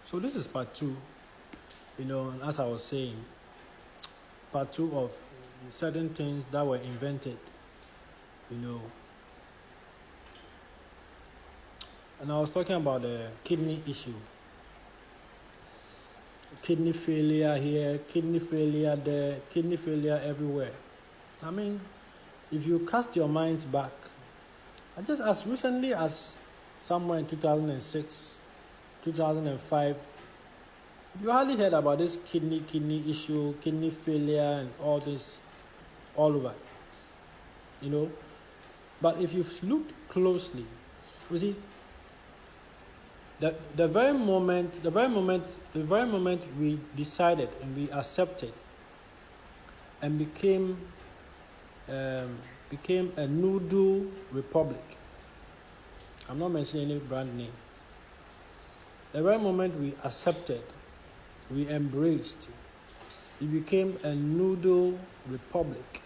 So this is part 2. As I was saying, part 2 of certain things that were invented. And I was talking about the kidney issue. Kidney failure here, kidney failure there, kidney failure everywhere. I mean, if you cast your minds back, just as recently as somewhere in 2006, 2005, you hardly heard about this kidney issue, kidney failure, and all this all over. But if you've looked closely, you see, the very moment we decided and we accepted and became a noodle republic. I'm not mentioning any brand name. The very moment we accepted, we embraced, we became a noodle republic.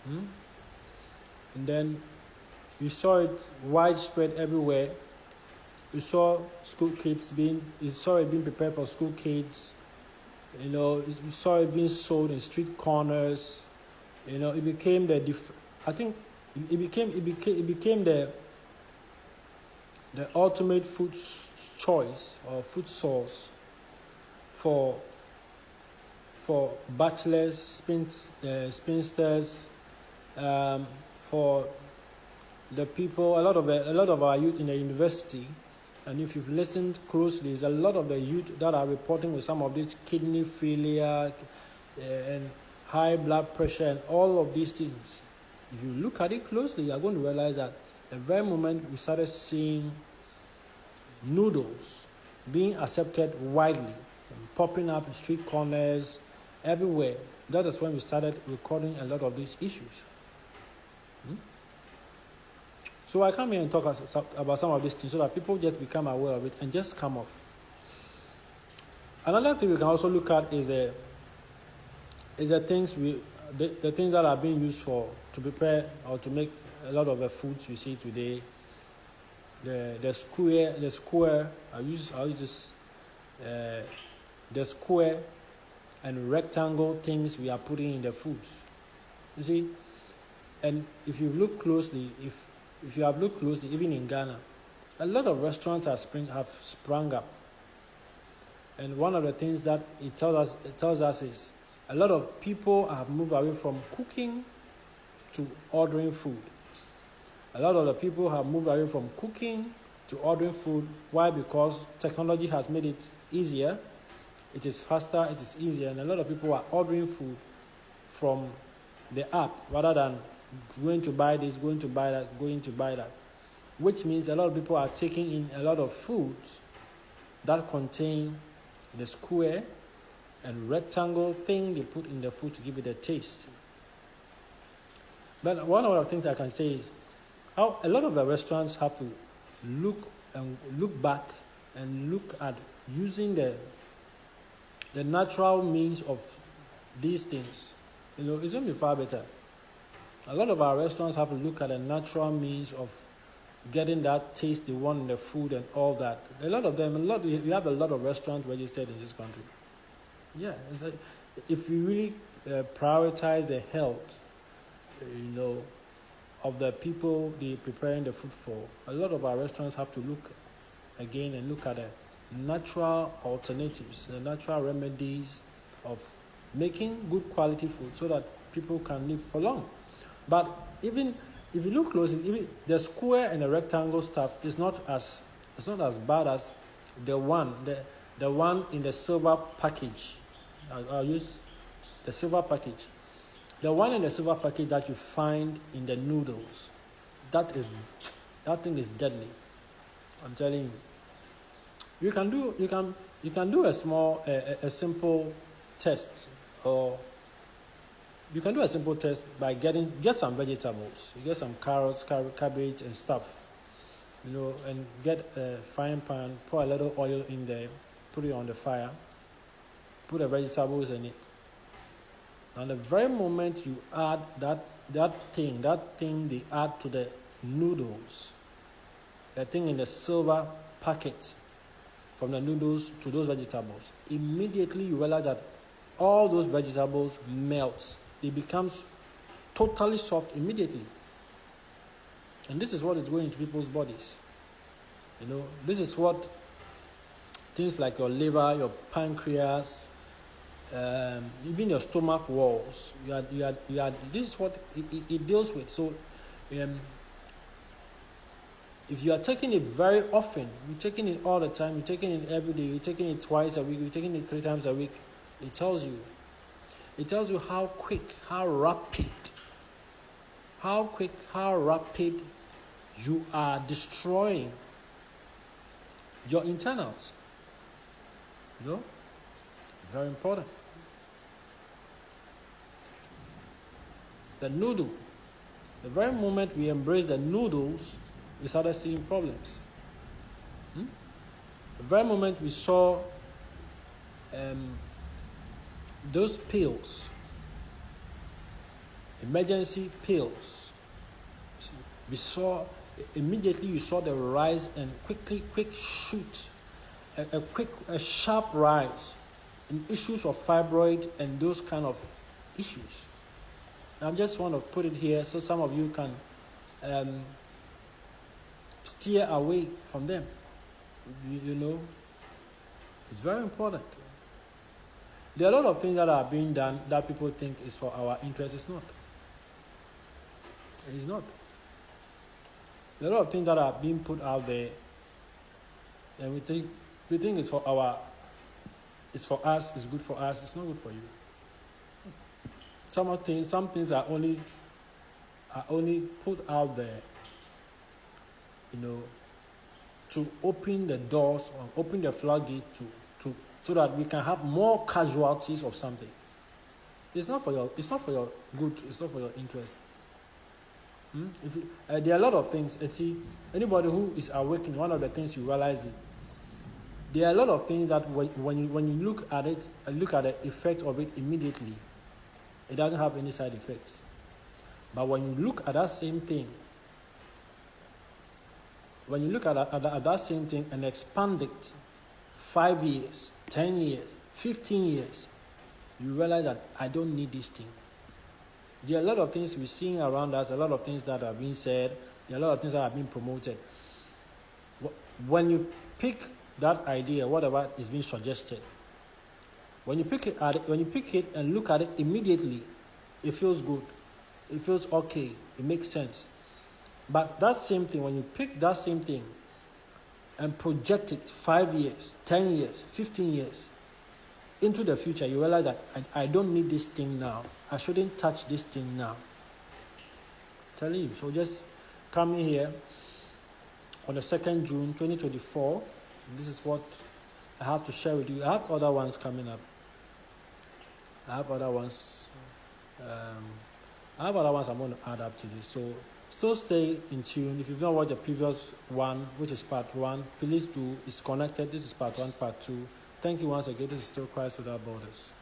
And then we saw it widespread everywhere. We saw school kids being prepared for school kids. We saw it being sold in street corners. It became the ultimate food choice or food source for bachelors, spinsters, for the people. A lot of our youth in the university. And if you've listened closely, there's a lot of the youth that are reporting with some of this kidney failure and high blood pressure and all of these things. If you look at it closely, you're going to realize that the very moment we started seeing noodles being accepted widely, and popping up in street corners, everywhere, that is when we started recording a lot of these issues. So I come here and talk about some of these things so that people just become aware of it and just come off. Another thing we can also look at is the things that are being used to prepare or to make a lot of the foods we see today. The square. I use this. The square and rectangle things we are putting in the foods. You see, and if you look closely, if you have looked closely, even in Ghana, a lot of restaurants have sprung up. And one of the things that it tells us is a lot of people have moved away from cooking to ordering food. A lot of the people have moved away from cooking to ordering food. Why? Because technology has made it easier. It is faster, it is easier, and a lot of people are ordering food from the app rather than going to buy this, going to buy that, which means a lot of people are taking in a lot of foods that contain the square and rectangle thing they put in the food to give it a taste. But one of the things I can say is how a lot of the restaurants have to look back and look at using the natural means of these things. It's going to be far better. A lot of our restaurants have to look at a natural means of getting that taste they want in the food and all that. A lot of them, we have a lot of restaurants registered in this country. Yeah, it's like, if we really prioritize the health, of the people they're preparing the food for, a lot of our restaurants have to look again and look at the natural alternatives, the natural remedies of making good quality food so that people can live for long. But even if you look closely, even the square and the rectangle stuff is not as bad as the one in the silver package. I'll use the silver package. The one in the silver package that you find in the noodles, that thing is deadly. I'm telling you. You can do a small a simple test, or you can do a simple test by get some vegetables. You get some carrots, cabbage, and stuff. And get a frying pan, pour a little oil in there, put it on the fire, put the vegetables in it. And the very moment you add that thing they add to the noodles, the thing in the silver packet, from the noodles to those vegetables, immediately you realize that all those vegetables melt. It becomes totally soft immediately. And this is what is going into people's bodies. This is what things like your liver, your pancreas, even your stomach walls, this is what it deals with. So if you are taking it very often, you're taking it all the time, you're taking it every day, you're taking it twice a week, you're taking it 3 times a week, it tells you how quick, how rapid you are destroying your internals. Very important. The noodle. The very moment we embrace the noodles, we started seeing problems. The very moment we saw those pills, emergency pills, we saw the rise and quick shoot, a sharp rise in issues of fibroid and those kind of issues. I just want to put it here so some of you can steer away from them. It's very important. There are a lot of things that are being done that people think is for our interest. It's not. It is not. There are a lot of things that are being put out there, and we think it's for us, it's good for us. It's not good for you. Some things are only put out there, to open the doors or open the floodgate so that we can have more casualties of something. It's not for your good. It's not for your interest. There are a lot of things. And see, anybody who is awakened, one of the things you realize is there are a lot of things that when you look at it and look at the effect of it immediately, it doesn't have any side effects. But when you look at that same thing, that same thing and expand it 5 years, 10 years, 15 years, you realize that I don't need this thing. There are a lot of things we're seeing around us, a lot of things that are being said, there are a lot of things that are being promoted. When you pick that idea, whatever is being suggested, when you pick it and look at it immediately, it feels good. It feels okay. It makes sense. But that same thing, when you pick that same thing and project it 5 years, 10 years, 15 years into the future, you realize that I don't need this thing now. I shouldn't touch this thing now. I'm telling you. So just come in here on the 2nd June 2024. This is what I have to share with you. I have other ones coming up. I have other ones I'm going to add up to this. So still stay in tune. If you've not watched the previous one, which is part 1, please do. It's connected. This is part 1, part 2. Thank you once again. This is still Christ Without Borders.